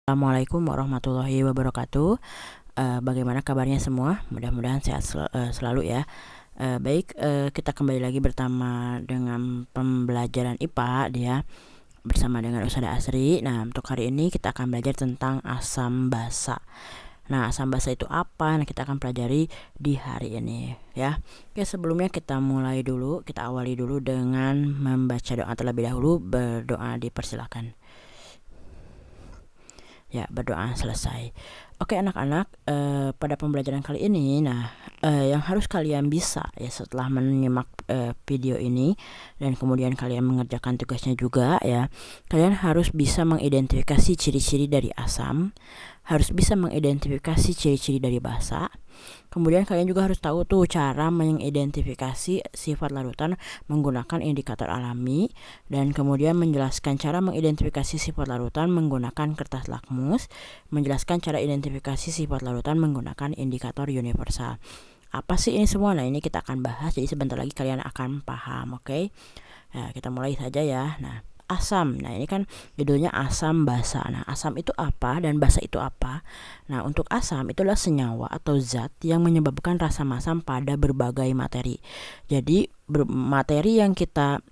Assalamualaikum warahmatullahi wabarakatuh. Bagaimana kabarnya semua? Mudah-mudahan sehat selalu ya. Baik, kita kembali lagi bersama dengan pembelajaran IPA dia bersama dengan Ustazah Asri. Nah, untuk hari ini kita akan belajar tentang asam basa. Nah, asam basa itu apa? Nah, kita akan pelajari di hari ini ya. Oke, sebelumnya kita awali dulu dengan membaca doa terlebih dahulu. Berdoa dipersilakan. Ya, berdoa selesai. Oke anak-anak, pada pembelajaran kali ini, yang harus kalian bisa ya setelah menyimak video ini dan kemudian kalian mengerjakan tugasnya juga ya, kalian harus bisa mengidentifikasi ciri-ciri dari asam, harus bisa mengidentifikasi ciri-ciri dari basa. Kemudian kalian juga harus tahu tuh cara mengidentifikasi sifat larutan menggunakan indikator alami, dan kemudian menjelaskan cara mengidentifikasi sifat larutan menggunakan kertas lakmus, menjelaskan cara identifikasi sifat larutan menggunakan indikator universal. Apa sih ini semua? Nah, ini kita akan bahas, jadi sebentar lagi kalian akan paham, oke? Nah, kita mulai saja ya. Nah, asam. Nah, ini kan judulnya asam basa. Nah, asam itu apa dan basa itu apa? Nah, untuk asam itu adalah senyawa atau zat yang menyebabkan rasa masam pada berbagai materi. Jadi, materi yang kita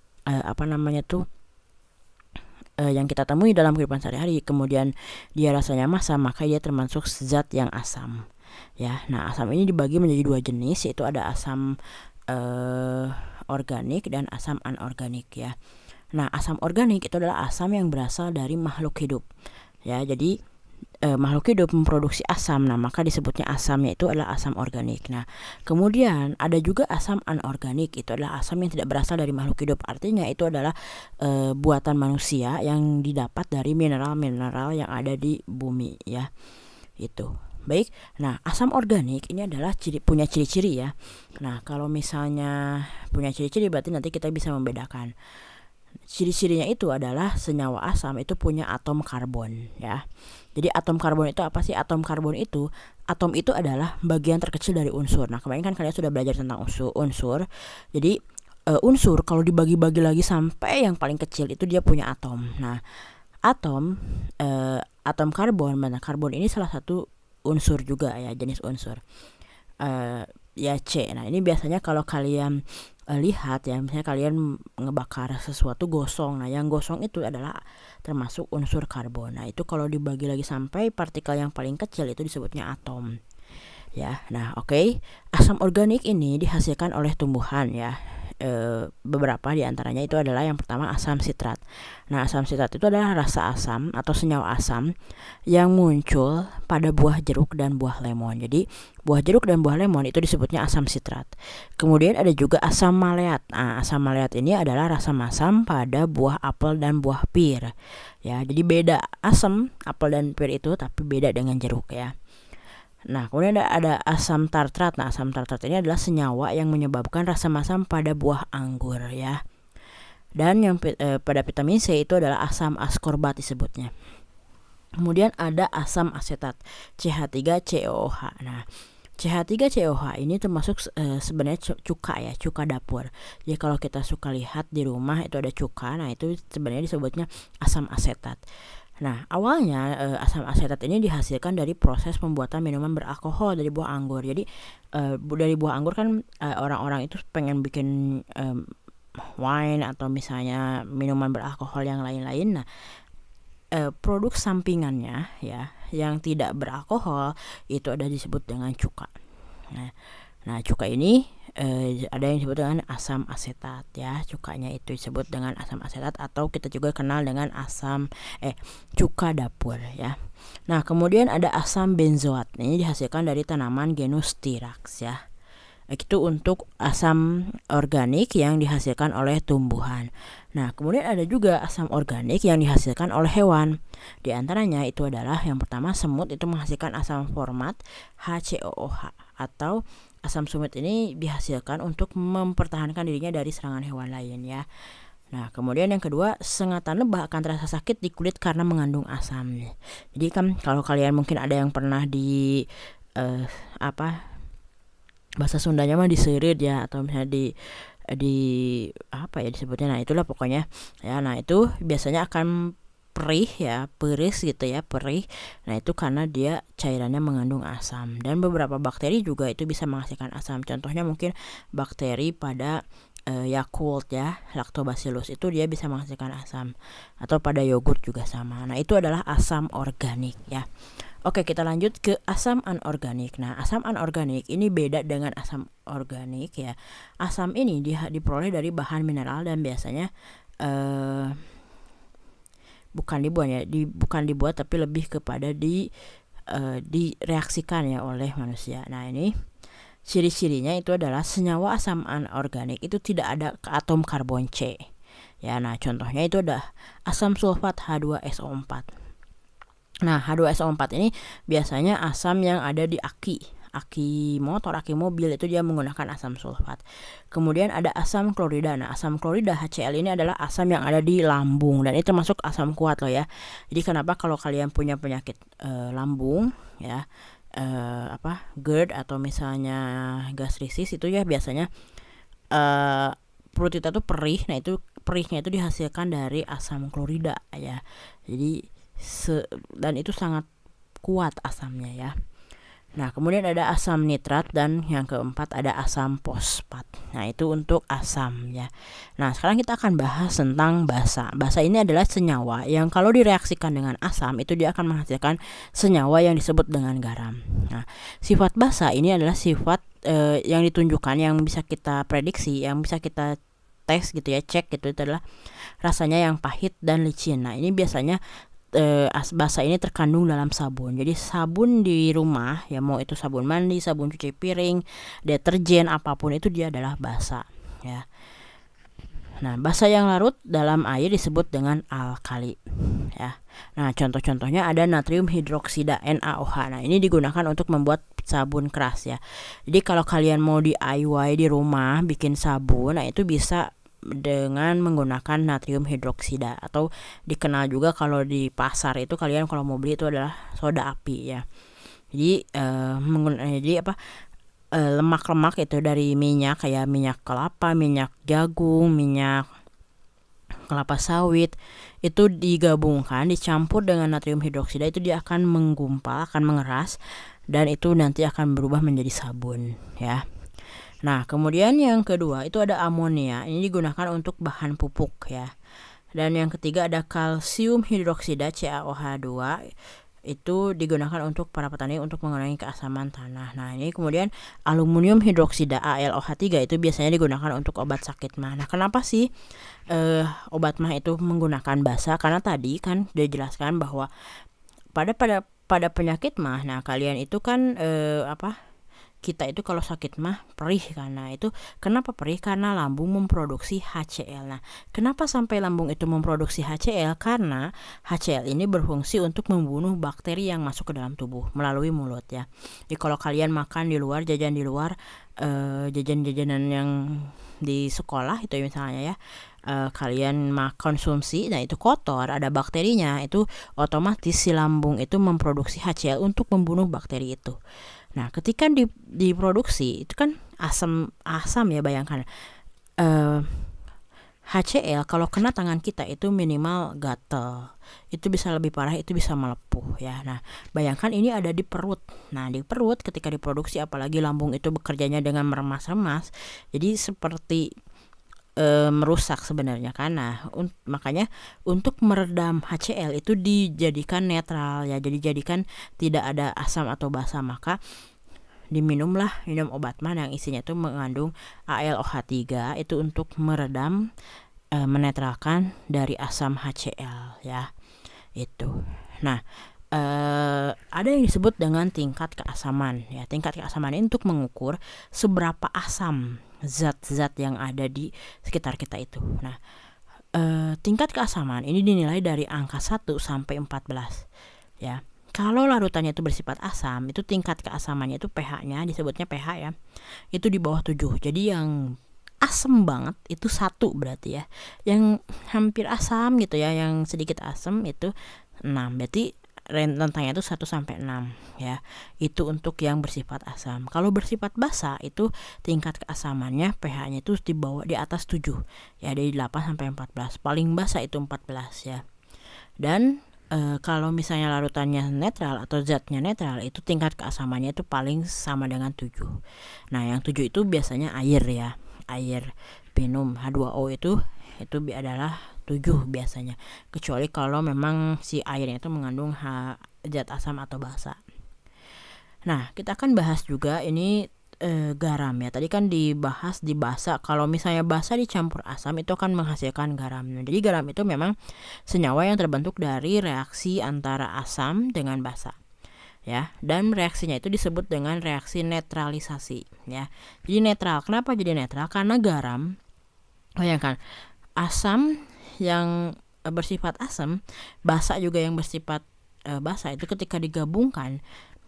yang kita temui dalam kehidupan sehari-hari, kemudian dia rasanya masam, maka dia termasuk zat yang asam. Ya, nah asam ini dibagi menjadi dua jenis, yaitu ada asam organik dan asam anorganik ya. Nah, asam organik itu adalah asam yang berasal dari makhluk hidup. Ya, jadi makhluk hidup memproduksi asam, nah maka disebutnya asamnya itu adalah asam organik. Nah, kemudian ada juga asam anorganik, itu adalah asam yang tidak berasal dari makhluk hidup. Artinya itu adalah buatan manusia yang didapat dari mineral-mineral yang ada di bumi ya. Itu. Baik, nah asam organik ini adalah punya ciri-ciri ya. Nah, kalau misalnya punya ciri-ciri berarti nanti kita bisa membedakan. Ciri-cirinya itu adalah senyawa asam itu punya atom karbon ya. Jadi atom karbon itu apa sih? Atom itu adalah bagian terkecil dari unsur. Nah, kemarin kan kalian sudah belajar tentang unsur. Jadi unsur kalau dibagi-bagi lagi sampai yang paling kecil itu dia punya atom. Nah, atom karbon, mana karbon ini salah satu unsur juga ya, jenis unsur. Ya C. Nah, ini biasanya kalau kalian lihat ya, misalnya kalian ngebakar sesuatu gosong. Nah, yang gosong itu adalah termasuk unsur karbon. Nah, itu kalau dibagi lagi sampai partikel yang paling kecil itu disebutnya atom. Ya. Nah, oke. Asam organik ini dihasilkan oleh tumbuhan ya. Beberapa diantaranya itu adalah yang pertama asam sitrat. Nah, asam sitrat itu adalah rasa asam atau senyawa asam yang muncul pada buah jeruk dan buah lemon. Jadi buah jeruk dan buah lemon itu disebutnya asam sitrat. Kemudian ada juga asam maleat. Nah, asam maleat ini adalah rasa masam pada buah apel dan buah pir. Ya, jadi beda asam apel dan pir itu, tapi beda dengan jeruk ya. Nah, kemudian ada asam tartrat. Nah, asam tartrat ini adalah senyawa yang menyebabkan rasa masam pada buah anggur ya. Dan yang pada vitamin C itu adalah asam askorbat disebutnya. Kemudian ada asam asetat, CH3COOH. Nah, CH3COOH ini termasuk sebenarnya cuka ya, cuka dapur. Jadi kalau kita suka lihat di rumah itu ada cuka, nah itu sebenarnya disebutnya asam asetat. Nah, awalnya asam asetat ini dihasilkan dari proses pembuatan minuman beralkohol dari buah anggur. Jadi dari buah anggur kan orang-orang itu pengen bikin wine atau misalnya minuman beralkohol yang lain-lain. Nah, produk sampingannya ya yang tidak beralkohol itu ada disebut dengan cuka. Nah, cuka ini ada yang disebut dengan asam asetat ya. Cukanya itu disebut dengan asam asetat atau kita juga kenal dengan cuka dapur ya. Nah, kemudian ada asam benzoat. Ini dihasilkan dari tanaman genus Styrax ya. Itu untuk asam organik yang dihasilkan oleh tumbuhan. Nah, kemudian ada juga asam organik yang dihasilkan oleh hewan. Di antaranya itu adalah yang pertama semut itu menghasilkan asam format HCOOH, atau asam sumit ini dihasilkan untuk mempertahankan dirinya dari serangan hewan lain ya. Nah, kemudian yang kedua, sengatan lebah akan terasa sakit di kulit karena mengandung asam. Jadi kan kalau kalian mungkin ada yang pernah di bahasa Sundanya mah diserit ya, atau misalnya di apa ya disebutnya. Nah, itulah pokoknya ya. Nah, itu biasanya akan perih ya, peris gitu ya, perih. Nah, itu karena dia cairannya mengandung asam. Dan beberapa bakteri juga itu bisa menghasilkan asam. Contohnya mungkin bakteri pada Yakult ya, Lactobacillus itu dia bisa menghasilkan asam. Atau pada yogurt juga sama. Nah, itu adalah asam organik ya. Oke, kita lanjut ke asam anorganik. Nah, asam anorganik ini beda dengan asam organik ya. Asam ini diperoleh dari bahan mineral dan biasanya bukan dibuat tapi lebih kepada direaksikan ya oleh manusia. Nah, ini ciri-cirinya itu adalah senyawa asam anorganik itu tidak ada atom karbon C. Ya, nah contohnya itu ada asam sulfat H2SO4. Nah, H2SO4 ini biasanya asam yang ada di aki motor, aki mobil itu dia menggunakan asam sulfat. Kemudian ada asam klorida. Nah, asam klorida HCl ini adalah asam yang ada di lambung dan itu termasuk asam kuat loh ya. Jadi kenapa kalau kalian punya penyakit lambung ya, GERD atau misalnya gastritis itu ya biasanya perut kita tuh perih. Nah, itu perihnya itu dihasilkan dari asam klorida ya. Jadi dan itu sangat kuat asamnya ya. Nah, kemudian ada asam nitrat dan yang keempat ada asam fosfat. Nah, itu untuk asam ya. Nah, sekarang kita akan bahas tentang basa. Basa ini adalah senyawa yang kalau direaksikan dengan asam itu dia akan menghasilkan senyawa yang disebut dengan garam. Nah, sifat basa ini adalah sifat yang ditunjukkan, yang bisa kita prediksi, yang bisa kita tes gitu ya, cek gitu, itu adalah rasanya yang pahit dan licin. Nah, ini biasanya basa ini terkandung dalam sabun. Jadi sabun di rumah ya, mau itu sabun mandi, sabun cuci piring, deterjen, apapun itu dia adalah basa ya. Nah, basa yang larut dalam air disebut dengan alkali ya. Nah, contoh-contohnya ada natrium hidroksida NaOH. Nah, ini digunakan untuk membuat sabun keras ya. Jadi kalau kalian mau DIY di rumah bikin sabun, nah itu bisa dengan menggunakan natrium hidroksida, atau dikenal juga kalau di pasar itu kalian kalau mau beli itu adalah soda api ya. Jadi lemak-lemak itu dari minyak, kayak minyak kelapa, minyak jagung, minyak kelapa sawit itu digabungkan, dicampur dengan natrium hidroksida, itu dia akan menggumpal, akan mengeras, dan itu nanti akan berubah menjadi sabun ya. Nah, kemudian yang kedua itu ada amonia. Ini digunakan untuk bahan pupuk ya. Dan yang ketiga ada kalsium hidroksida CaOH2. Itu digunakan untuk para petani untuk mengurangi keasaman tanah. Nah, ini kemudian aluminium hidroksida AlOH3 itu biasanya digunakan untuk obat sakit mah. Nah, kenapa sih obat mah itu menggunakan basa? Karena tadi kan dijelaskan bahwa pada penyakit mah, nah kalian itu kan kita itu kalau sakit mah perih, karena itu kenapa perih, karena lambung memproduksi HCl. Nah, kenapa sampai lambung itu memproduksi HCl? Karena HCl ini berfungsi untuk membunuh bakteri yang masuk ke dalam tubuh melalui mulut ya. Jadi kalau kalian makan di luar, jajan di luar, jajan-jajanan yang di sekolah itu misalnya ya, kalian konsumsi, nah itu kotor, ada bakterinya, itu otomatis si lambung itu memproduksi HCl untuk membunuh bakteri itu. Nah, ketika diproduksi itu kan asam ya, bayangkan HCl kalau kena tangan kita itu minimal gatel, itu bisa lebih parah, itu bisa melepuh ya. Nah, bayangkan ini ada di perut. Nah, di perut ketika diproduksi, apalagi lambung itu bekerjanya dengan meremas-remas, jadi seperti merusak sebenarnya kan. Nah, makanya untuk meredam HCl itu dijadikan netral ya, jadi jadikan tidak ada asam atau basa, maka minum obat mah yang isinya itu mengandung AlOH3 itu untuk meredam, menetralkan dari asam HCl ya itu. Nah, ada yang disebut dengan tingkat keasaman ya. Tingkat keasaman ini untuk mengukur seberapa asam zat-zat yang ada di sekitar kita itu. Nah, tingkat keasaman ini dinilai dari angka 1 sampai 14 ya. Kalau larutannya itu bersifat asam, itu tingkat keasamannya itu pH-nya, disebutnya pH ya, itu di bawah 7. Jadi yang asam banget itu 1 berarti ya. Yang hampir asam gitu ya, yang sedikit asam itu 6. Berarti rentangnya itu 1 sampai 6 ya. Itu untuk yang bersifat asam. Kalau bersifat basa itu tingkat keasamannya pH-nya itu di atas 7 ya, dari 8 sampai 14. Paling basa itu 14 ya. Dan kalau misalnya larutannya netral atau zatnya netral, itu tingkat keasamannya itu paling sama dengan 7. Nah, yang 7 itu biasanya air ya. Air minum H2O itu adalah 7 biasanya. Kecuali kalau memang si airnya itu mengandung zat asam atau basa. Nah, kita akan bahas juga ini garam ya. Tadi kan dibahas di basa. Kalau misalnya basa dicampur asam itu akan menghasilkan garam. Jadi garam itu memang senyawa yang terbentuk dari reaksi antara asam dengan basa. Ya, dan reaksinya itu disebut dengan reaksi netralisasi ya. Jadi netral. Kenapa jadi netral? Karena garam, bayangkan, asam yang bersifat asam, basa juga yang bersifat basa, itu ketika digabungkan,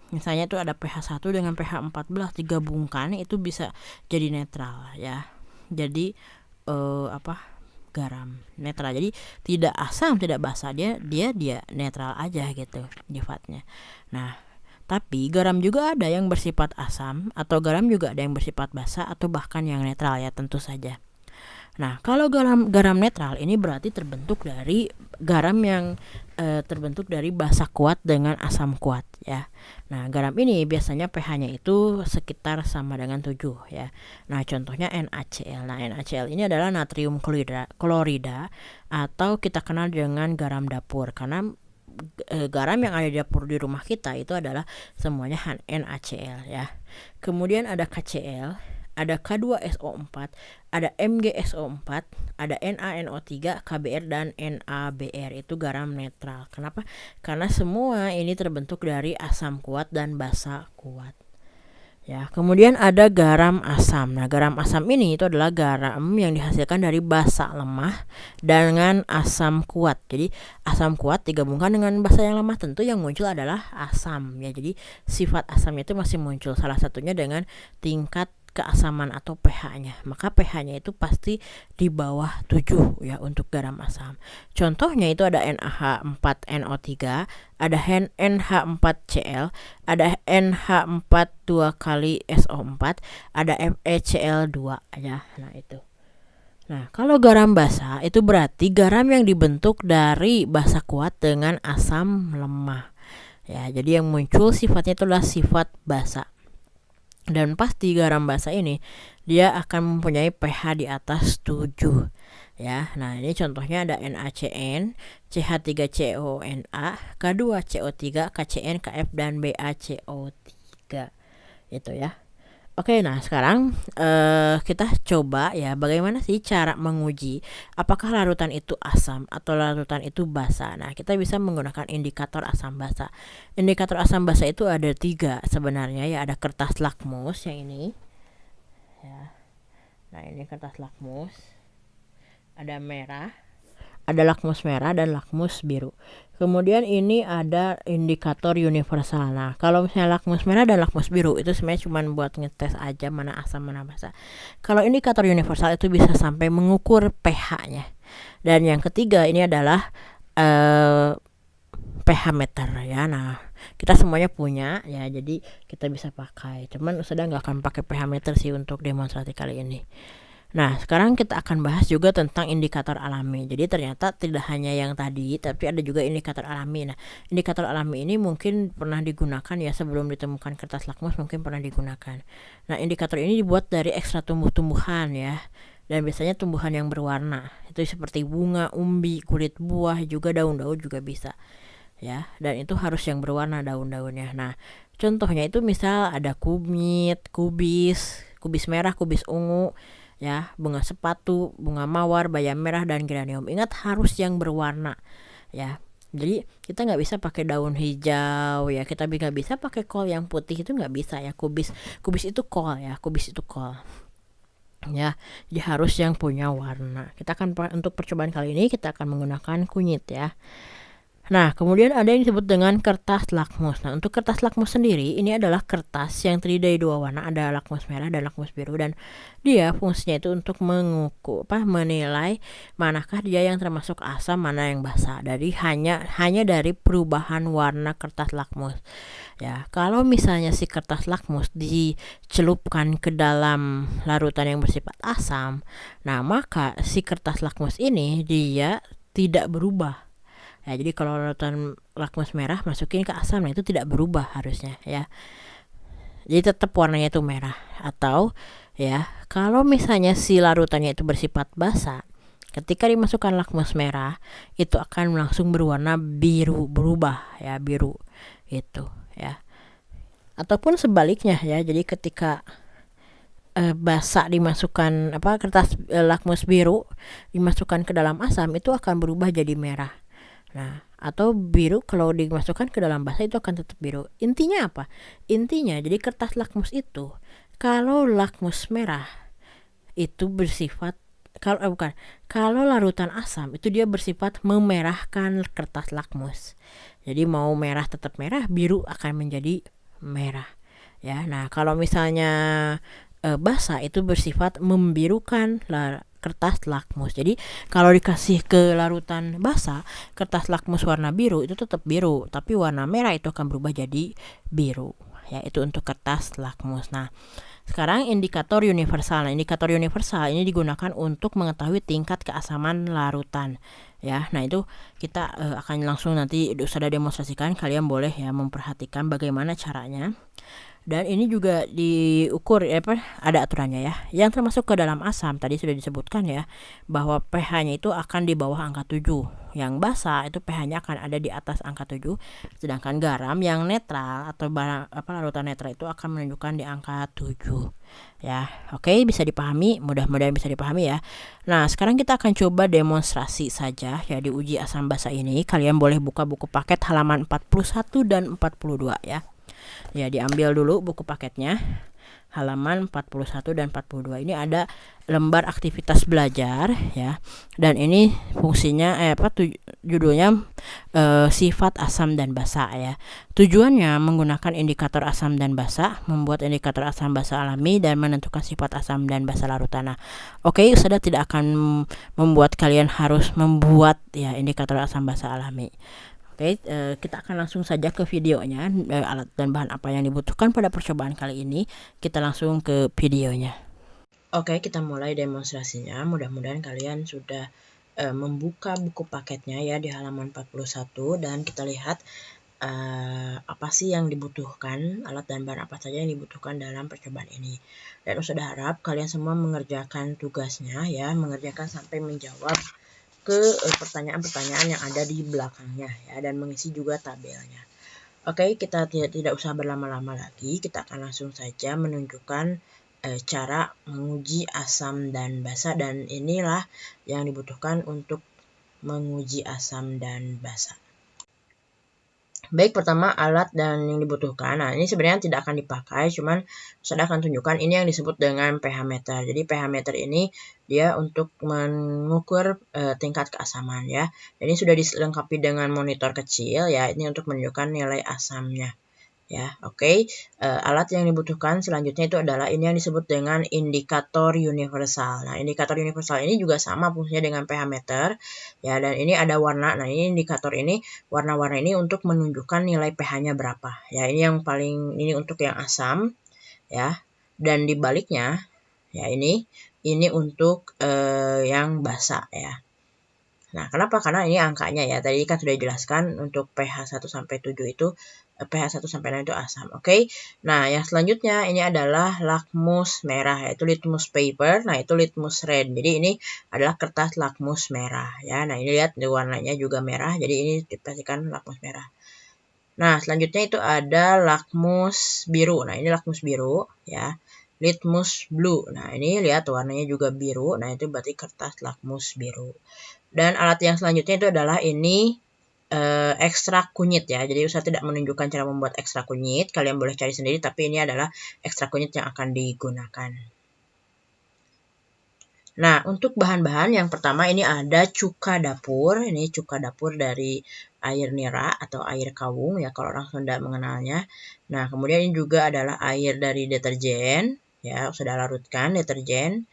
misalnya itu ada pH 1 dengan pH 14 digabungkan, itu bisa jadi netral ya. Jadi garam netral. Jadi tidak asam, tidak basa, dia netral aja gitu sifatnya. Nah, tapi garam juga ada yang bersifat asam, atau garam juga ada yang bersifat basa, atau bahkan yang netral ya, tentu saja. Nah, kalau garam netral ini berarti terbentuk dari garam yang terbentuk dari basa kuat dengan asam kuat ya. Nah, garam ini biasanya pH-nya itu sekitar sama dengan 7 ya. Nah, contohnya NaCl. Nah, NaCl ini adalah natrium klorida atau kita kenal dengan garam dapur, karena garam yang ada di dapur di rumah kita itu adalah semuanya NaCl ya. Kemudian ada KCl, ada K2SO4, ada MgSO4, ada NaNO3, KBr, dan NaBr. Itu garam netral. Kenapa? Karena semua ini terbentuk dari asam kuat dan basa kuat. Ya, kemudian ada garam asam. Nah, garam asam ini itu adalah garam yang dihasilkan dari basa lemah dengan asam kuat. Jadi, asam kuat digabungkan dengan basa yang lemah, tentu yang muncul adalah asam ya. Jadi, sifat asamnya itu masih muncul, salah satunya dengan tingkat keasaman atau pH-nya. Maka pH-nya itu pasti di bawah 7 ya untuk garam asam. Contohnya itu ada NaH4NO3, ada NH4Cl, ada NH4 2 kali SO4, ada FeCl2 ya. Nah, itu. Nah, kalau garam basa itu berarti garam yang dibentuk dari basa kuat dengan asam lemah. Ya, jadi yang muncul sifatnya itu adalah sifat basa. Dan pasti garam basa ini dia akan mempunyai pH di atas 7 ya. Nah, ini contohnya ada NaCN, CH3CONa, K2CO3, KCN, KF, dan BaCO3 itu ya. Oke, nah sekarang kita coba ya bagaimana sih cara menguji apakah larutan itu asam atau larutan itu basa. Nah, kita bisa menggunakan indikator asam basa. Indikator asam basa itu ada 3 sebenarnya ya. Ada kertas lakmus yang ini ya. Nah, ini kertas lakmus, ada merah, ada lakmus merah dan lakmus biru. Kemudian ini ada indikator universal. Nah, kalau misalnya lakmus merah dan lakmus biru itu sebenarnya cuma buat ngetes aja mana asam mana basa. Kalau indikator universal itu bisa sampai mengukur pH-nya. Dan yang ketiga ini adalah pH meter ya. Nah, kita semuanya punya ya, jadi kita bisa pakai. Cuman saya nggak akan pakai pH meter sih untuk demonstrasi kali ini. Nah, sekarang kita akan bahas juga tentang indikator alami. Jadi ternyata tidak hanya yang tadi, tapi ada juga indikator alami. Nah, indikator alami ini mungkin pernah digunakan ya sebelum ditemukan kertas lakmus, mungkin pernah digunakan. Nah, indikator ini dibuat dari ekstrak tumbuh-tumbuhan ya. Dan biasanya tumbuhan yang berwarna. Itu seperti bunga, umbi, kulit buah, juga daun-daun juga bisa. Ya, dan itu harus yang berwarna daun-daunnya. Nah, contohnya itu misal ada kumit, kubis merah, kubis ungu, ya, bunga sepatu, bunga mawar, bayam merah, dan geranium. Ingat harus yang berwarna ya. Jadi kita nggak bisa pakai daun hijau ya, kita nggak bisa pakai kol yang putih, itu nggak bisa ya. Kubis itu kol ya, kubis itu kol ya. Jadi harus yang punya warna. Kita akan untuk percobaan kali ini kita akan menggunakan kunyit ya. Nah, kemudian ada yang disebut dengan kertas lakmus. Nah, untuk kertas lakmus sendiri, ini adalah kertas yang terdiri dari 2 warna, ada lakmus merah dan lakmus biru, dan dia fungsinya itu untuk menilai manakah dia yang termasuk asam, mana yang basa. Dari hanya dari perubahan warna kertas lakmus. Ya, kalau misalnya si kertas lakmus dicelupkan ke dalam larutan yang bersifat asam, nah maka si kertas lakmus ini dia tidak berubah. Ya, jadi kalau larutan lakmus merah masukin ke asam, nah itu tidak berubah harusnya ya. Jadi tetap warnanya itu merah. Atau ya, kalau misalnya si larutannya itu bersifat basa, ketika dimasukkan lakmus merah itu akan langsung berwarna biru, berubah ya, biru itu ya. Ataupun sebaliknya ya, jadi ketika basa dimasukkan kertas lakmus biru dimasukkan ke dalam asam, itu akan berubah jadi merah. Nah, atau biru kalau dimasukkan ke dalam basa itu akan tetap biru. Intinya apa? Intinya jadi kertas lakmus itu, kalau lakmus merah itu bersifat, kalau larutan asam itu dia bersifat memerahkan kertas lakmus. Jadi mau merah tetap merah, biru akan menjadi merah ya. Nah, kalau misalnya basa itu bersifat membirukan kertas lakmus. Jadi kalau dikasih ke larutan basa kertas lakmus warna biru itu tetap biru, tapi warna merah itu akan berubah jadi biru ya. Itu untuk kertas lakmus. Nah, sekarang indikator universal. Nah, indikator universal ini digunakan untuk mengetahui tingkat keasaman larutan ya. Nah, itu kita akan langsung nanti sudah demonstrasikan, kalian boleh ya memperhatikan bagaimana caranya. Dan ini juga diukur ada aturannya ya. Yang termasuk ke dalam asam tadi sudah disebutkan ya, bahwa pH-nya itu akan di bawah angka 7. Yang basa itu pH-nya akan ada di atas angka 7. Sedangkan garam yang netral atau larutan netral itu akan menunjukkan di angka 7. Ya, oke, bisa dipahami, mudah-mudahan bisa dipahami ya. Nah, sekarang kita akan coba demonstrasi saja ya di uji asam basa ini. Kalian boleh buka buku paket halaman 41 dan 42 ya. Ya, diambil dulu buku paketnya halaman 41 dan 42. Ini ada lembar aktivitas belajar ya. Dan ini fungsinya judulnya sifat asam dan basa ya. Tujuannya menggunakan indikator asam dan basa, membuat indikator asam basa alami dan menentukan sifat asam dan basa larutan. Nah, oke, sudah tidak akan membuat kalian harus membuat ya indikator asam basa alami. Oke, kita akan langsung saja ke videonya, alat dan bahan apa yang dibutuhkan pada percobaan kali ini. Kita langsung ke videonya. Oke, kita mulai demonstrasinya. Mudah-mudahan kalian sudah membuka buku paketnya ya di halaman 41, dan kita lihat apa sih yang dibutuhkan, alat dan bahan apa saja yang dibutuhkan dalam percobaan ini. Dan sudah harap kalian semua mengerjakan tugasnya ya, mengerjakan sampai menjawab ke pertanyaan-pertanyaan yang ada di belakangnya ya, dan mengisi juga tabelnya. Oke, kita tidak usah berlama-lama lagi, kita akan langsung saja menunjukkan cara menguji asam dan basa, dan inilah yang dibutuhkan untuk menguji asam dan basa. Baik, pertama alat dan yang dibutuhkan. Nah, ini sebenarnya tidak akan dipakai, cuman saya akan tunjukkan ini yang disebut dengan pH meter. Jadi pH meter ini dia untuk mengukur tingkat keasaman ya. Ini sudah dilengkapi dengan monitor kecil ya. Ini untuk menunjukkan nilai asamnya. Ya, oke. Alat yang dibutuhkan selanjutnya itu adalah ini yang disebut dengan indikator universal. Nah, indikator universal ini juga sama fungsinya dengan pH meter ya, dan ini ada warna. Nah, ini indikator ini, warna-warna ini untuk menunjukkan nilai pH-nya berapa. Ya, ini yang ini untuk yang asam ya, dan dibaliknya ya ini untuk yang basa ya. Nah, kenapa? Karena ini angkanya ya. Tadi kan sudah dijelaskan untuk pH 1 sampai 7 itu pH 1 sampai 6 itu asam. Oke. Nah, yang selanjutnya ini adalah lakmus merah, yaitu litmus paper. Nah, itu litmus red. Jadi ini adalah kertas lakmus merah ya. Nah, ini lihat warnanya juga merah. Jadi ini dipastikan lakmus merah. Nah, selanjutnya itu ada lakmus biru. Nah, ini lakmus biru ya. Litmus blue. Nah, ini lihat warnanya juga biru. Nah, itu berarti kertas lakmus biru. Dan alat yang selanjutnya itu adalah ini ekstrak kunyit ya. Jadi saya tidak menunjukkan cara membuat ekstrak kunyit, kalian boleh cari sendiri, tapi ini adalah ekstrak kunyit yang akan digunakan. Nah, untuk bahan-bahan yang pertama ini ada cuka dapur. Ini cuka dapur dari air nira atau air kawung ya kalau orang Sunda mengenalnya. Nah, kemudian ini juga adalah air dari deterjen ya, sudah larutkan deterjen.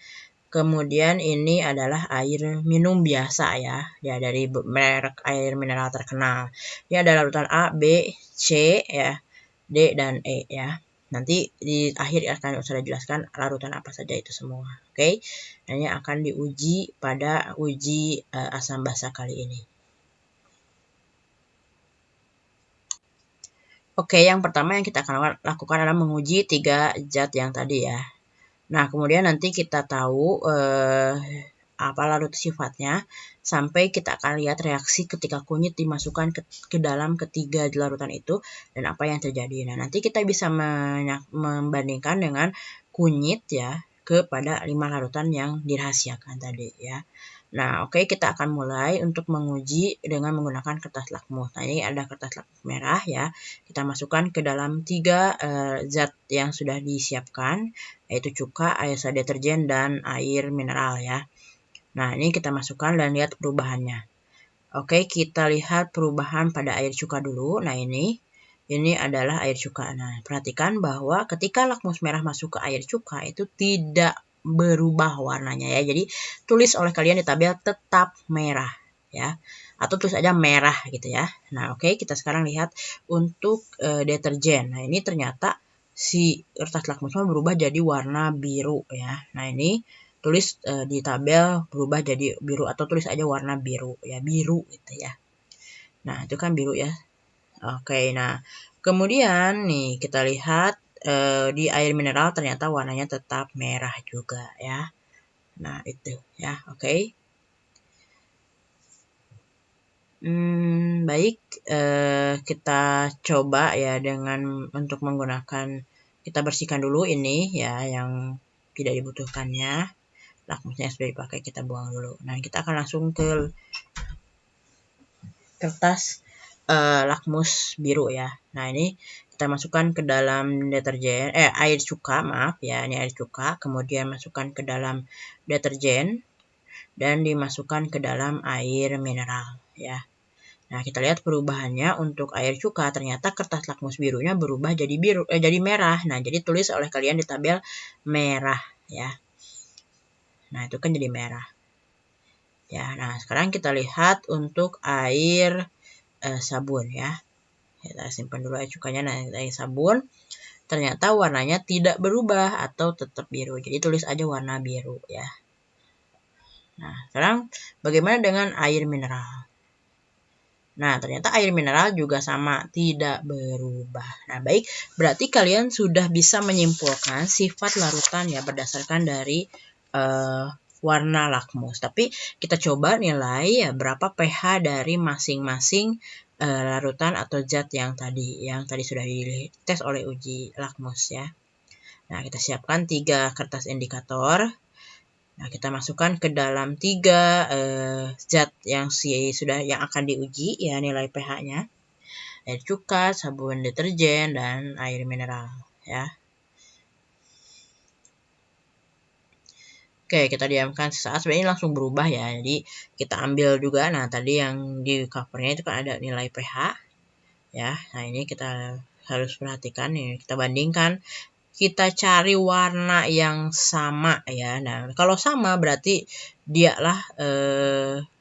Kemudian ini adalah air minum biasa ya dari merek air mineral terkenal. Ini ada larutan A, B, C ya, D dan E ya. Nanti di akhir akan saya jelaskan larutan apa saja itu semua. Oke. Nah, ini akan diuji pada uji asam basa kali ini. Oke, yang pertama yang kita akan lakukan adalah menguji 3 zat yang tadi ya. Nah, kemudian nanti kita tahu apa larut sifatnya sampai kita akan lihat reaksi ketika kunyit dimasukkan ke dalam ketiga larutan itu dan apa yang terjadi. Nah, nanti kita bisa membandingkan dengan kunyit ya kepada 5 larutan yang dirahasiakan tadi ya. Nah, oke, kita akan mulai untuk menguji dengan menggunakan kertas lakmus. Nah, ini ada kertas lakmus merah ya. Kita masukkan ke dalam 3 zat yang sudah disiapkan, yaitu cuka, air deterjen, dan air mineral ya. Nah, ini kita masukkan dan lihat perubahannya. Oke, kita lihat perubahan pada air cuka dulu. Nah, ini adalah air cuka. Nah, perhatikan bahwa ketika lakmus merah masuk ke air cuka itu tidak berubah warnanya ya. Jadi tulis oleh kalian di tabel tetap merah ya. Atau tulis aja merah gitu ya. Nah, oke, kita sekarang lihat untuk deterjen. Nah, ini ternyata si kertas lakmusnya berubah jadi warna biru ya. Nah, ini tulis di tabel berubah jadi biru atau tulis aja warna biru ya, biru gitu ya. Nah, itu kan biru ya. Oke, nah kemudian nih kita lihat di air mineral ternyata warnanya tetap merah juga ya. Nah, itu ya, oke. Baik, kita coba ya dengan untuk menggunakan, kita bersihkan dulu ini ya yang tidak dibutuhkannya. Lakmusnya sudah dipakai, kita buang dulu. Nah, kita akan langsung ke kertas lakmus biru ya. Nah, ini kita masukkan ke dalam deterjen, air cuka, maaf ya, ini air cuka, kemudian masukkan ke dalam deterjen, dan dimasukkan ke dalam air mineral ya. Nah, kita lihat perubahannya untuk air cuka, ternyata kertas lakmus birunya berubah jadi jadi merah. Nah, jadi tulis oleh kalian di tabel merah ya. Nah, itu kan jadi merah. Ya, nah sekarang kita lihat untuk air sabun ya. Kita simpan dulu air cukanya. Nah, air sabun ternyata warnanya tidak berubah atau tetap biru. Jadi tulis aja warna biru ya. Nah, sekarang bagaimana dengan air mineral? Nah, ternyata air mineral juga sama, tidak berubah. Nah, baik, berarti kalian sudah bisa menyimpulkan sifat larutan ya berdasarkan dari warna lakmus. Tapi kita coba nilai ya berapa pH dari masing-masing larutan atau zat yang tadi sudah dites oleh uji lakmus ya. Nah, kita siapkan 3 kertas indikator. Nah, kita masukkan ke dalam 3 zat yang yang akan diuji ya nilai pH-nya. Air cuka, sabun deterjen, dan air mineral ya. Oke, kita diamkan sesaat. Sebenarnya langsung berubah ya. Jadi kita ambil juga. Nah, tadi yang di covernya itu kan ada nilai pH ya. Nah, ini kita harus perhatikan nih. Kita bandingkan. Kita cari warna yang sama ya. Nah, kalau sama berarti dialah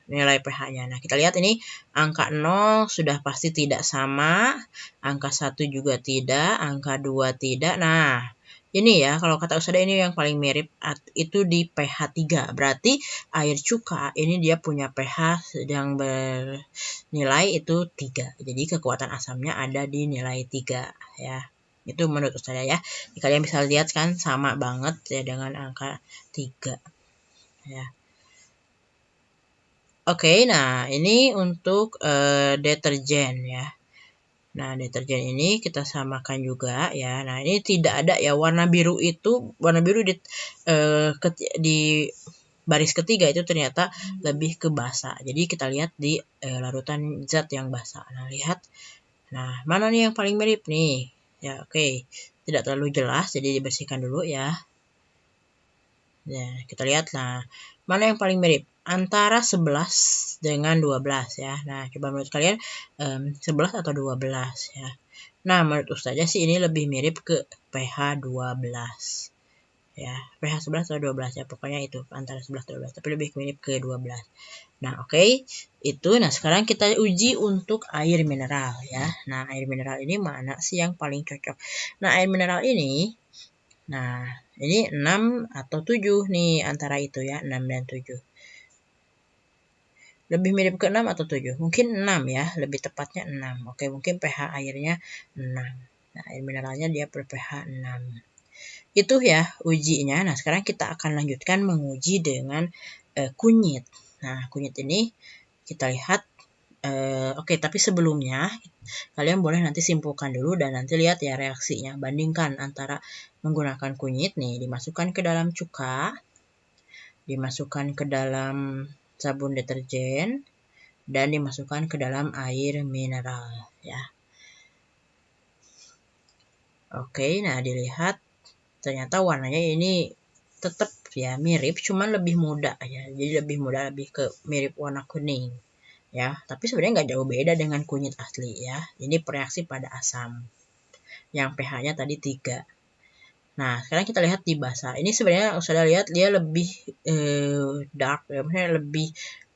nilai pH-nya. Nah, kita lihat ini angka 0 sudah pasti tidak sama, angka 1 juga tidak, angka 2 tidak. Nah, ini ya, kalau kata Usada ini yang paling mirip itu di pH 3. Berarti air cuka ini dia punya pH yang bernilai itu 3. Jadi kekuatan asamnya ada di nilai 3 ya. Itu menurut saya ya. Kalian bisa lihat kan sama banget ya dengan angka 3 ya. Oke, nah ini untuk deterjen ya. Nah, deterjen ini kita samakan juga ya. Nah, ini tidak ada ya warna biru itu, warna biru di baris ketiga itu ternyata lebih ke basa. Jadi kita lihat di larutan zat yang basa. Nah, lihat. Nah, mana nih yang paling mirip nih? Ya, oke. Tidak terlalu jelas, jadi dibersihkan dulu ya. Nah, kita lihat. Nah, mana yang paling mirip? Antara 11 dengan 12 ya. Nah, coba menurut kalian 11 atau 12 ya. Nah, menurut Ustazah sih ini lebih mirip ke pH 12 ya. pH 11 atau 12 ya. Pokoknya itu antara 11 dan 12. Tapi lebih mirip ke 12. Nah, oke. Itu. Nah, sekarang kita uji untuk air mineral ya. Nah, air mineral ini mana sih yang paling cocok? Nah, air mineral ini, nah, ini 6 atau 7 nih antara itu ya, 6 dan 7. Lebih mirip ke 6 atau 7? Mungkin 6 ya, lebih tepatnya 6. Oke, mungkin pH airnya 6. Nah, air mineralnya dia pH 6. Itu ya ujinya. Nah, sekarang kita akan lanjutkan menguji dengan kunyit. Nah, kunyit ini kita lihat. Oke, tapi sebelumnya kalian boleh nanti simpulkan dulu dan nanti lihat ya reaksinya. Bandingkan antara menggunakan kunyit nih, dimasukkan ke dalam cuka, dimasukkan ke dalam sabun deterjen, dan dimasukkan ke dalam air mineral ya. Oke, nah dilihat ternyata warnanya ini tetap ya mirip, cuman lebih muda ya. Jadi lebih muda, lebih ke mirip warna kuning ya. Tapi sebenarnya nggak jauh beda dengan kunyit asli ya. Ini bereaksi pada asam yang pH-nya tadi 3. Nah, sekarang kita lihat di basa. Ini sebenarnya sudah lihat dia lebih dark ya, maksudnya lebih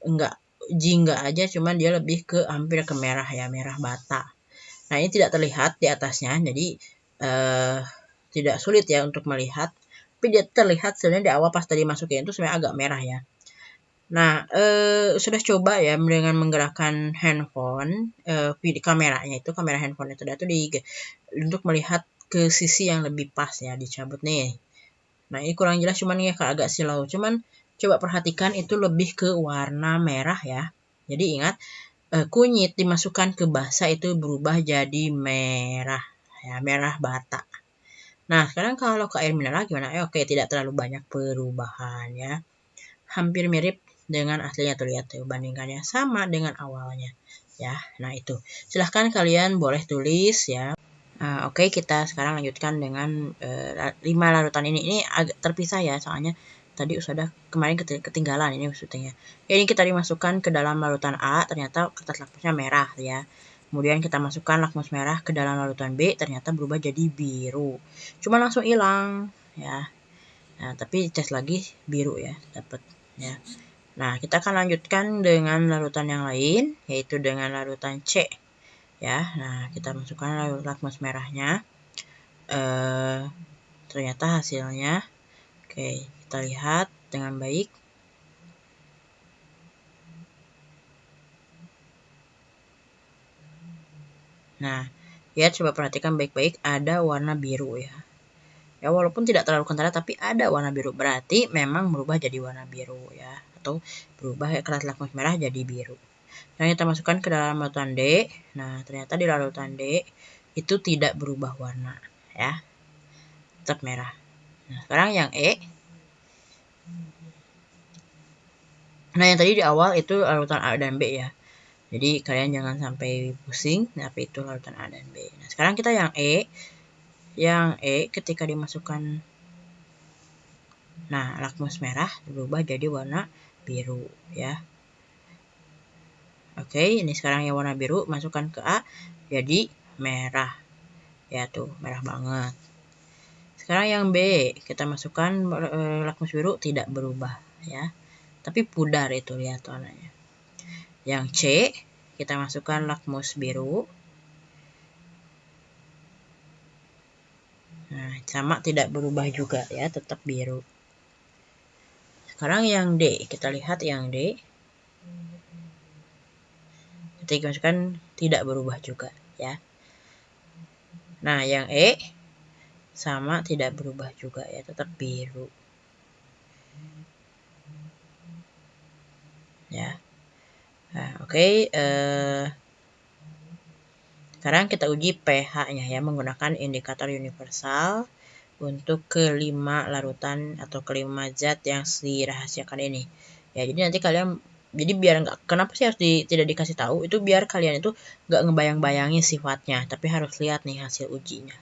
enggak jingga aja, cuman dia lebih ke hampir ke merah ya, merah bata. Nah, ini tidak terlihat di atasnya, jadi tidak sulit ya untuk melihat. Tapi dia terlihat sebenarnya di awal pas tadi masukin itu sebenarnya agak merah ya. Nah, sudah coba ya dengan menggerakkan handphone, kameranya itu, kamera handphone itu untuk melihat ke sisi yang lebih pas ya, dicabut nih. Nah, ini kurang jelas cuman ya agak silau. Cuman coba perhatikan itu lebih ke warna merah ya. Jadi ingat, kunyit dimasukkan ke basa itu berubah jadi merah ya, merah bata. Nah, sekarang kalau ke air mineral gimana? Oke, tidak terlalu banyak perubahan ya. Hampir mirip dengan aslinya tuh, lihat tuh bandingkannya, sama dengan awalnya ya. Nah, itu. Silahkan kalian boleh tulis ya. Oke, kita sekarang lanjutkan dengan 5 larutan ini. Ini agak terpisah ya, soalnya tadi sudah kemarin ketinggalan ini maksudnya. Ini kita dimasukkan ke dalam larutan A, ternyata kertas lakmusnya merah ya. Kemudian kita masukkan lakmus merah ke dalam larutan B, ternyata berubah jadi biru. Cuma langsung hilang ya. Nah, tapi tes lagi biru ya, dapat ya. Nah, kita akan lanjutkan dengan larutan yang lain, yaitu dengan larutan C ya. Nah, kita masukkan lakmus merahnya. Ternyata hasilnya, oke, kita lihat dengan baik. Nah, ya coba perhatikan baik-baik, ada warna biru ya. Ya, walaupun tidak terlalu kental, tapi ada warna biru. Berarti memang berubah jadi warna biru ya. Atau berubah ya, keras lakmus merah jadi biru. Nah, kita masukkan ke dalam larutan D. Nah, ternyata di larutan D itu tidak berubah warna ya. Tetap merah. Nah, sekarang yang E. Nah, yang tadi di awal itu larutan A dan B ya. Jadi kalian jangan sampai pusing, tapi itu larutan A dan B. Nah, sekarang kita yang E. Yang E ketika dimasukkan, nah, lakmus merah berubah jadi warna biru ya. Oke, ini sekarang yang warna biru masukkan ke A jadi merah. Ya tuh, merah banget. Sekarang yang B, kita masukkan lakmus biru tidak berubah ya. Tapi pudar itu, lihat warnanya. Yang C, kita masukkan lakmus biru. Nah, sama tidak berubah juga ya, tetap biru. Sekarang yang D, kita lihat yang D. Ketika masukkan tidak berubah juga ya. Nah, yang E sama tidak berubah juga ya, tetap biru. Ya. Nah, oke, sekarang kita uji pH-nya ya menggunakan indikator universal untuk kelima larutan atau kelima zat yang dirahasiakan ini. Ya, jadi nanti kalian, jadi biar nggak, kenapa sih harus tidak dikasih tahu? Itu biar kalian itu nggak ngebayang-bayangin sifatnya, tapi harus lihat nih hasil ujinya.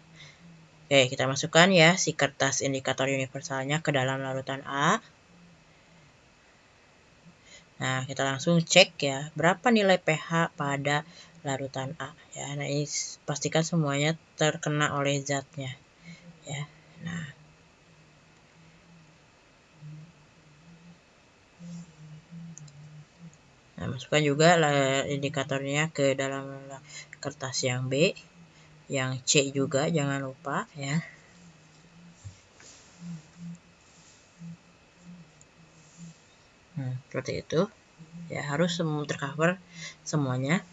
Oke, kita masukkan ya si kertas indikator universalnya ke dalam larutan A. Nah, kita langsung cek ya, berapa nilai pH pada larutan A ya. Nah, ini pastikan semuanya terkena oleh zatnya ya. Nah, masukkan juga indikatornya ke dalam kertas yang B, yang C juga jangan lupa ya. Seperti itu. ya, harus tercover semuanya.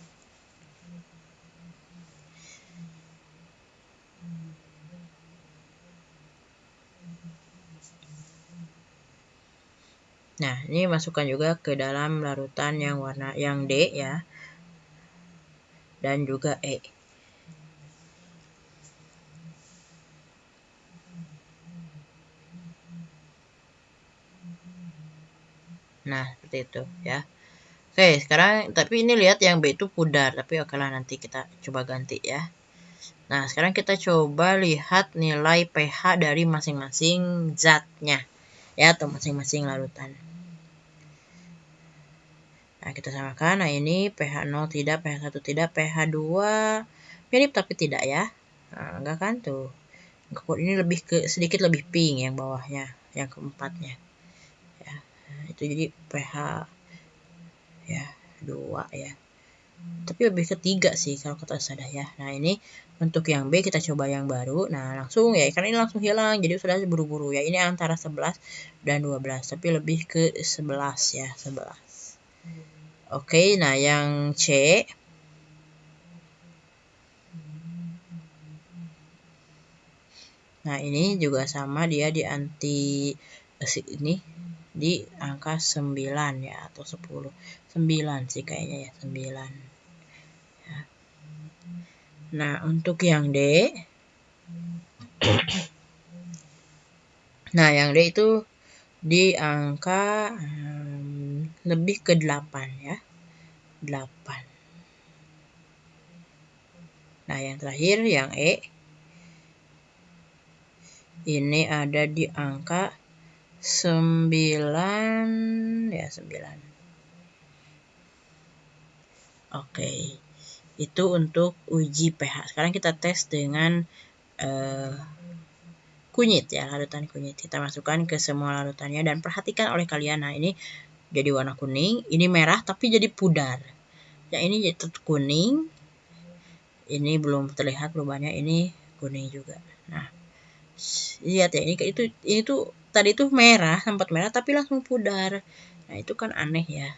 Nah, ini masukkan juga ke dalam larutan yang warna yang D ya, dan juga E. Nah, seperti itu ya. Oke, sekarang tapi ini lihat yang B itu pudar, tapi oke lah, nanti kita coba ganti ya. Nah, sekarang kita coba lihat nilai pH dari masing-masing zatnya ya, atau masing-masing larutan. Nah, kita samakan. Nah, ini pH 0 tidak, pH 1 tidak, pH 2 mirip tapi tidak ya. Nah, enggak kan tuh. Ini lebih ke sedikit lebih pink yang bawahnya, yang keempatnya. Ya. Nah, itu jadi pH ya 2 ya. Tapi lebih ke 3 sih kalau kata saya ya. Nah, ini untuk yang B kita coba yang baru. Nah, langsung ya, karena ini langsung hilang. Jadi sudah buru-buru ya. Ini antara 11 dan 12, tapi lebih ke 11 ya, 11. Oke, nah yang C. Nah, ini juga sama, dia di anti ini di angka 9 ya, atau 10. 9 sih kayaknya ya, 9. Ya. Nah, untuk yang D. Nah, yang D itu di angka lebih ke 8 ya. 8. Nah, yang terakhir yang E. Ini ada di angka 9 ya, 9. Oke. Itu untuk uji pH. Sekarang kita tes dengan kunyit ya, larutan kunyit. Kita masukkan ke semua larutannya dan perhatikan oleh kalian. Nah, ini jadi warna kuning, ini merah tapi jadi pudar. Yang ini jadi kuning. Ini belum terlihat perubahannya, ini kuning juga. Nah, lihat ya, ini tuh tadi tuh merah, sempat merah tapi langsung pudar. Nah, itu kan aneh ya.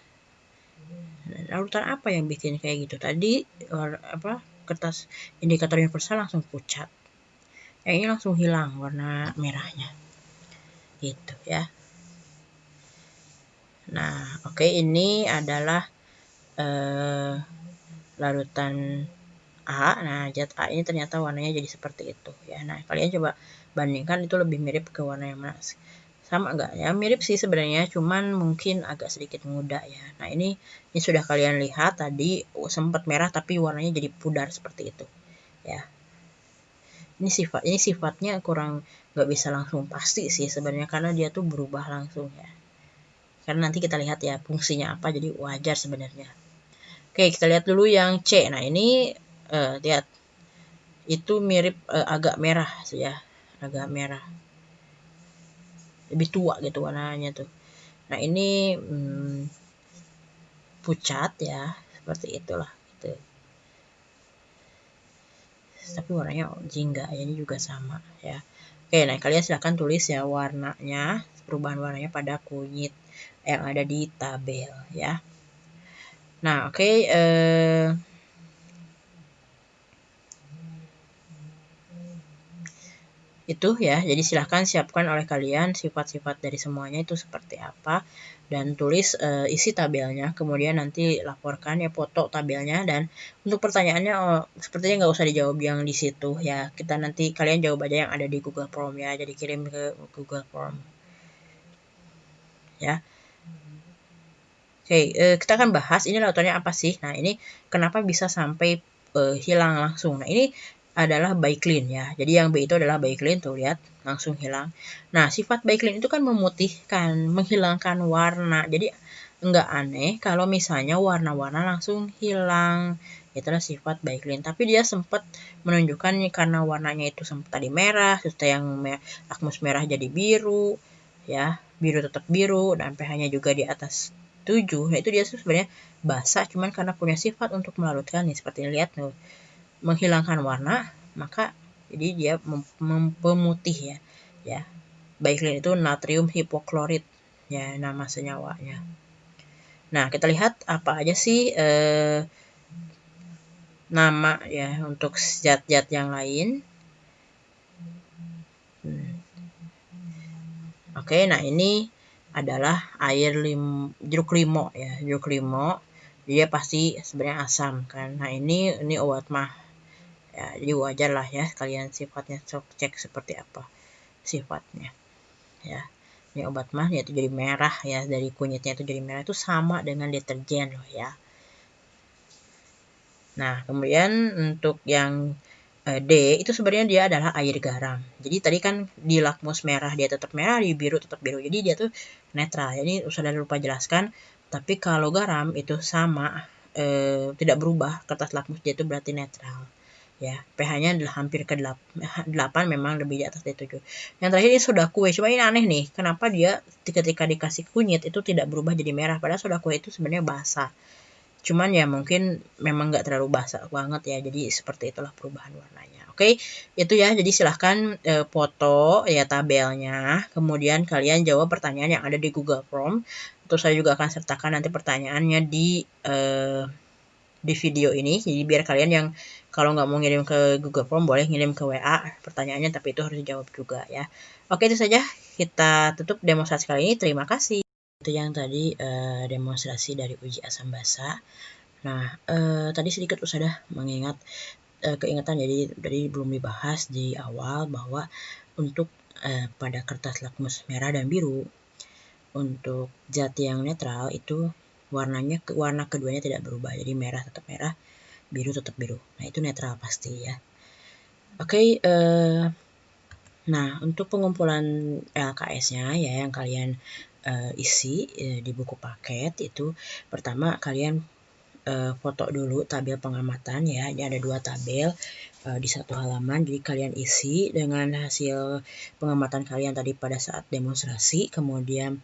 Larutan apa yang bikin kayak gitu? Tadi kertas indikator universal langsung pucat. Yang ini langsung hilang warna merahnya. Gitu ya. Nah, oke, ini adalah larutan A. Nah, zat A ini ternyata warnanya jadi seperti itu ya. Nah, kalian coba bandingkan, itu lebih mirip ke warna yang mana? Sama enggak ya? Mirip sih sebenarnya, cuman mungkin agak sedikit muda ya. Nah, ini sudah kalian lihat tadi sempat merah tapi warnanya jadi pudar seperti itu ya. Ini sifatnya kurang, nggak bisa langsung pasti sih sebenarnya, karena dia tuh berubah langsung ya. Karena nanti kita lihat ya fungsinya apa, jadi wajar sebenarnya. Oke, kita lihat dulu yang C. Nah, ini lihat itu mirip agak merah ya, agak merah, lebih tua gitu warnanya tuh. Nah, ini pucat ya, seperti itulah gitu. Tapi warnanya jingga ya, ini juga sama ya. Oke, nah kalian silahkan tulis ya warnanya, perubahan warnanya pada kunyit yang ada di tabel ya. Nah, oke, itu ya. Jadi silahkan siapkan oleh kalian sifat-sifat dari semuanya itu seperti apa, dan tulis isi tabelnya, kemudian nanti laporkan ya foto tabelnya. Dan untuk pertanyaannya sepertinya nggak usah dijawab yang di situ ya, kita nanti kalian jawab aja yang ada di Google Form ya, jadi kirim ke Google Form ya. Oke, kita akan bahas ini larutannya apa sih. Nah, ini kenapa bisa sampai hilang langsung. Nah, ini adalah Baiklin ya. Jadi yang B itu adalah Baiklin, tuh lihat langsung hilang. Nah, sifat Baiklin itu kan memutihkan, menghilangkan warna. Jadi enggak aneh kalau misalnya warna-warna langsung hilang. Itulah sifat Baiklin. Tapi dia sempat menunjukkan karena warnanya itu sempat tadi merah, terus yang lakmus merah jadi biru ya, biru tetap biru, dan pH-nya juga di atas 7. Nah, itu dia sebenarnya basah, cuman karena punya sifat untuk melarutkan nih, seperti lihat nih, menghilangkan warna, maka jadi dia pemutih ya. Ya. Baiklin itu natrium hipoklorit ya, nama senyawanya. Nah, kita lihat apa aja sih nama ya untuk zat-zat yang lain. Oke, nah ini adalah jeruk limau ya, jeruk limau. Dia pasti sebenarnya asam kan. Nah, ini obat mah. Ya, jadi wajar lah ya kalian sifatnya cek seperti apa sifatnya ya. Ini obat mah yaitu jadi merah ya, dari kunyitnya itu jadi merah, itu sama dengan deterjen loh ya. Nah, kemudian untuk yang D itu sebenarnya dia adalah air garam. Jadi tadi kan di lakmus merah dia tetap merah, di biru tetap biru. Jadi dia tuh netral. Jadi sudah lupa jelaskan. Tapi kalau garam itu sama, tidak berubah. Kertas lakmus dia itu berarti netral. Ya, pH-nya adalah hampir ke 8, memang lebih di atas dari 7. Yang terakhir ini soda kue. Coba ini aneh nih, kenapa dia ketika dikasih kunyit itu tidak berubah jadi merah, padahal soda kue itu sebenarnya basah. Cuman ya mungkin memang nggak terlalu basah banget ya, jadi seperti itulah perubahan warnanya. Oke, itu ya. Jadi silahkan foto ya tabelnya, kemudian kalian jawab pertanyaan yang ada di Google Form. Terus saya juga akan sertakan nanti pertanyaannya di video ini. Jadi biar kalian yang kalau nggak mau ngirim ke Google Form boleh ngirim ke WA pertanyaannya, tapi itu harus dijawab juga ya. Oke, itu saja kita tutup demonstrasi kali ini. Terima kasih. Itu yang tadi demonstrasi dari uji asam basa. Nah, tadi sedikit sudah mengingat keingatan, jadi tadi belum dibahas di awal bahwa untuk pada kertas lakmus merah dan biru, untuk zat yang netral itu warna keduanya tidak berubah. Jadi merah tetap merah, biru tetap biru. Nah, itu netral pasti ya. Oke, nah untuk pengumpulan LKS-nya ya yang kalian isi di buku paket itu, pertama kalian foto dulu tabel pengamatan ya. Ini ada 2 tabel di satu halaman. Jadi kalian isi dengan hasil pengamatan kalian tadi pada saat demonstrasi, kemudian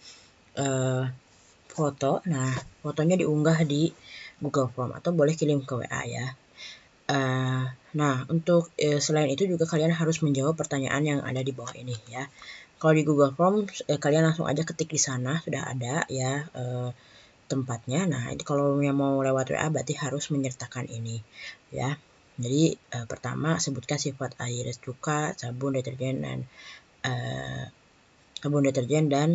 foto. Nah, fotonya diunggah di Google Form atau boleh kirim ke WA ya. Nah, untuk selain itu juga kalian harus menjawab pertanyaan yang ada di bawah ini ya. Kalau di Google Form kalian langsung aja ketik di sana, sudah ada ya tempatnya. Nah, itu kalau yang mau lewat WA berarti harus menyertakan ini ya. Jadi pertama sebutkan sifat air, cuka, sabun deterjen dan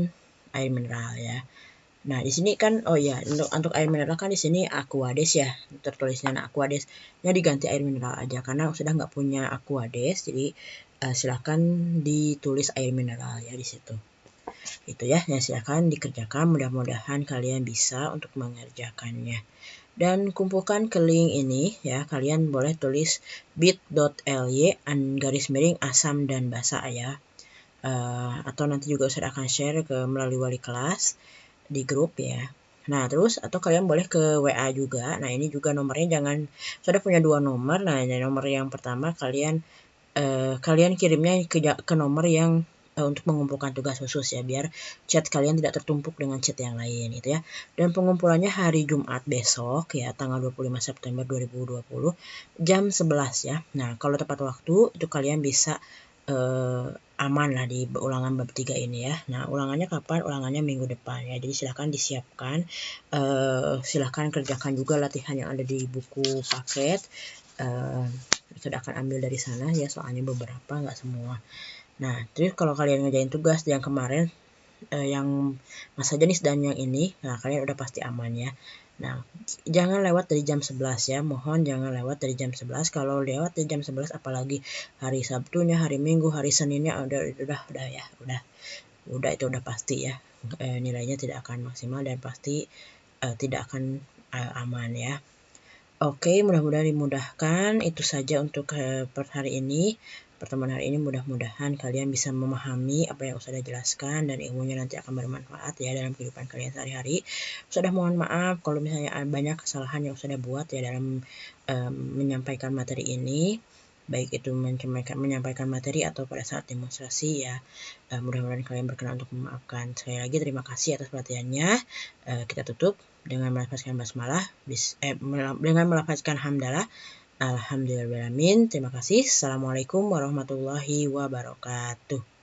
air mineral ya. Nah, di sini kan oh ya, untuk air mineral kan di sini Aquades ya, tertulisnya. Nah, Aquadesnya diganti air mineral aja karena sudah nggak punya Aquades. Jadi silahkan ditulis air mineral ya di situ. Itu ya, silahkan dikerjakan. Mudah-mudahan kalian bisa untuk mengerjakannya. Dan kumpulkan ke link ini ya. Kalian boleh tulis bit.ly _asam dan basa ya. Atau nanti juga Ustaz akan share melalui wali kelas di grup ya. Nah, terus atau kalian boleh ke WA juga. Nah, ini juga nomornya jangan, sudah punya 2 nomor. Nah, nomor yang pertama kalian kirimnya ke nomor yang untuk mengumpulkan tugas khusus ya, biar chat kalian tidak tertumpuk dengan chat yang lain itu ya. Dan pengumpulannya hari Jumat besok ya, tanggal 25 September 2020 jam 11 ya. Nah, kalau tepat waktu itu kalian bisa aman lah di ulangan bab 3 ini ya. Nah, ulangannya kapan? Ulangannya minggu depan ya. Jadi silahkan disiapkan, silahkan kerjakan juga latihan yang ada di buku paket. Sudah akan ambil dari sana ya, soalnya beberapa, nggak semua. Nah, terus kalau kalian ngerjain tugas yang kemarin, yang masa jenis dan yang ini, nah kalian udah pasti aman ya. Nah, jangan lewat dari jam 11 ya, mohon jangan lewat dari jam 11. Kalau lewat dari jam 11 apalagi hari Sabtunya, hari Minggu, hari Seninnya udah ya, udah itu udah pasti ya. Nilainya tidak akan maksimal dan pasti tidak akan aman ya. Oke, mudah-mudahan dimudahkan. Itu saja untuk per hari ini. Pertemuan hari ini mudah-mudahan kalian bisa memahami apa yang Ustazah jelaskan dan ilmunya nanti akan bermanfaat ya dalam kehidupan kalian sehari-hari. Ustazah mohon maaf kalau misalnya ada banyak kesalahan yang Ustazah buat ya dalam menyampaikan materi ini, baik itu menyampaikan materi atau pada saat demonstrasi ya. Mudah-mudahan kalian berkenan untuk memaafkan. Sekali lagi terima kasih atas perhatiannya. Kita tutup dengan melafazkan basmalah, dengan melafazkan hamdalah. Alhamdulillahirrahmanirrahim. Terima kasih. Assalamualaikum warahmatullahi wabarakatuh.